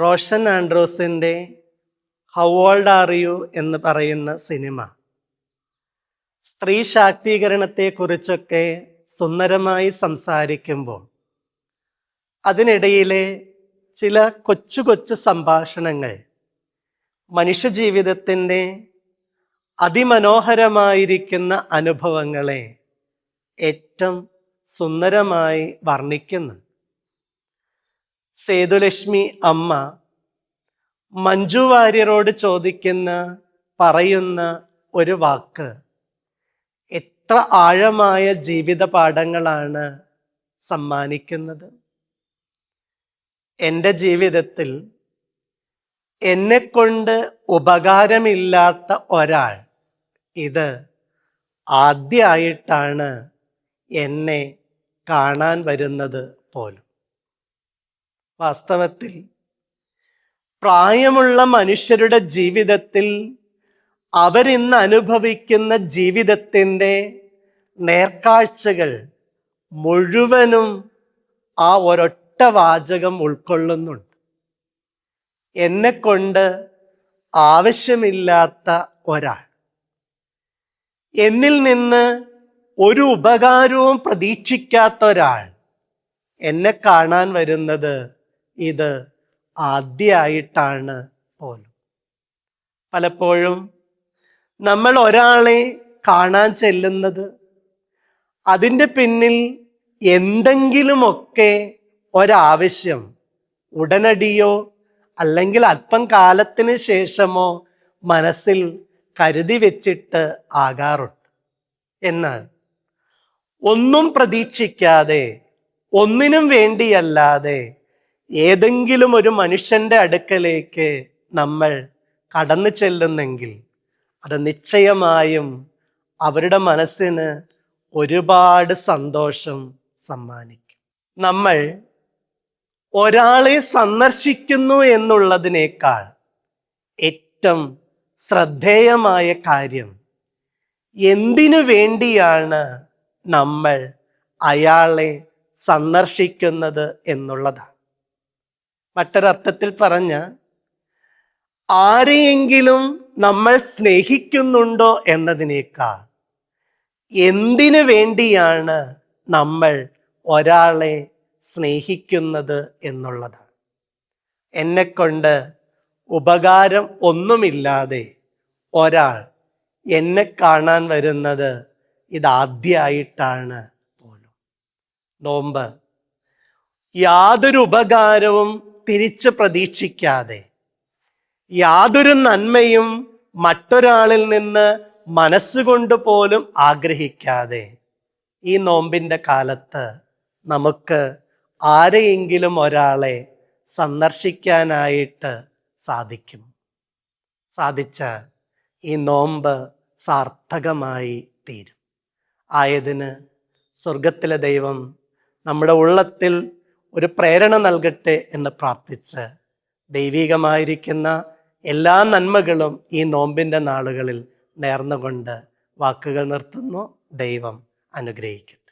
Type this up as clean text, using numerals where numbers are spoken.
റോഷൻ ആൻഡ്രൂസിൻ്റെ how old are you എന്ന് പറയുന്ന സിനിമ സ്ത്രീ ശാക്തീകരണത്തെക്കുറിച്ചൊക്കെ സുന്ദരമായി സംസാരിക്കുമ്പോൾ അതിനിടയിലെ ചില കൊച്ചു കൊച്ചു സംഭാഷണങ്ങൾ മനുഷ്യജീവിതത്തിൻ്റെ അതിമനോഹരമായിരിക്കുന്ന അനുഭവങ്ങളെ ഏറ്റവും സുന്ദരമായി വർണ്ണിക്കുന്നു. സേതുലക്ഷ്മി അമ്മ മഞ്ജു വാര്യരോട് പറയുന്ന ഒരു വാക്ക് എത്ര ആഴമായ ജീവിത പാഠങ്ങളാണ് സമ്മാനിക്കുന്നത്. എൻ്റെ ജീവിതത്തിൽ എന്നെക്കൊണ്ട് ഉപകാരമില്ലാത്ത ഒരാൾ ഇത് ആദ്യമായിട്ടാണ് എന്നെ കാണാൻ വരുന്നത് പോലും. വാസ്തവത്തിൽ പ്രായമുള്ള മനുഷ്യരുടെ ജീവിതത്തിൽ അവരിന്ന് അനുഭവിക്കുന്ന ജീവിതത്തിൻ്റെ നേർക്കാഴ്ചകൾ മുഴുവനും ആ ഒരൊറ്റ വാചകം ഉൾക്കൊള്ളുന്നുണ്ട്. എന്നെക്കൊണ്ട് ആവശ്യമില്ലാത്ത ഒരാൾ, എന്നിൽ നിന്ന് ഒരു ഉപകാരവും പ്രതീക്ഷിക്കാത്ത ഒരാൾ എന്നെ കാണാൻ വരുന്നത് ഇത് ആദ്യമായിട്ടാണ് പോലും. പലപ്പോഴും നമ്മൾ ഒരാളെ കാണാൻ ചെല്ലുന്നത് അതിൻ്റെ പിന്നിൽ എന്തെങ്കിലുമൊക്കെ ഒരാവശ്യം ഉടനടിയോ അല്ലെങ്കിൽ അല്പം കാലത്തിന് ശേഷമോ മനസ്സിൽ കരുതി വെച്ചിട്ട് ആകാറുണ്ട്. എന്നാൽ ഒന്നും പ്രതീക്ഷിക്കാതെ, ഒന്നിനും വേണ്ടിയല്ലാതെ ഏതെങ്കിലും ഒരു മനുഷ്യൻ്റെ അടുക്കലേക്ക് നമ്മൾ കടന്നു ചെല്ലുന്നെങ്കിൽ അത് നിശ്ചയമായും അവരുടെ മനസ്സിന് ഒരുപാട് സന്തോഷം സമ്മാനിക്കും. നമ്മൾ ഒരാളെ സന്ദർശിക്കുന്നു എന്നുള്ളതിനേക്കാൾ ഏറ്റവും ശ്രദ്ധേയമായ കാര്യം എന്തിനു വേണ്ടിയാണ് നമ്മൾ അയാളെ സന്ദർശിക്കുന്നത് എന്നുള്ളതാണ്. മറ്റൊരർത്ഥത്തിൽ പറഞ്ഞ, ആരെയെങ്കിലും നമ്മൾ സ്നേഹിക്കുന്നുണ്ടോ എന്നതിനേക്കാൾ എന്തിനു വേണ്ടിയാണ് നമ്മൾ ഒരാളെ സ്നേഹിക്കുന്നത് എന്നുള്ളതാണ്. എന്നെക്കൊണ്ട് ഉപകാരം ഒന്നുമില്ലാതെ ഒരാൾ എന്നെ കാണാൻ വരുന്നത് ഇതാദ്യമായിട്ടാണ് പോലും. നോമ്പ് യാതൊരു ഉപകാരവും തിരിച്ച് പ്രതീക്ഷിക്കാതെ, യാതൊരു നന്മയും മറ്റൊരാളിൽ നിന്ന് മനസ്സുകൊണ്ട് പോലും ആഗ്രഹിക്കാതെ ഈ നോമ്പിൻ്റെ കാലത്ത് നമുക്ക് ആരെയെങ്കിലും ഒരാളെ സന്ദർശിക്കാനായിട്ട് സാധിക്കും. സാധിച്ചാൽ ഈ നോമ്പ് സാർത്ഥകമായി തീരും. ആയതിന് സ്വർഗത്തിലെ ദൈവം നമ്മുടെ ഉള്ളത്തിൽ ഒരു പ്രേരണ നൽകട്ടെ എന്ന് പ്രാർത്ഥിച്ച് ദൈവികമായിരിക്കുന്ന എല്ലാ നന്മകളും ഈ നോമ്പിൻ്റെ നാളുകളിൽ നേർന്നുകൊണ്ട് വാക്കുകൾ നിർത്തുന്നു. ദൈവം അനുഗ്രഹിക്കട്ടെ.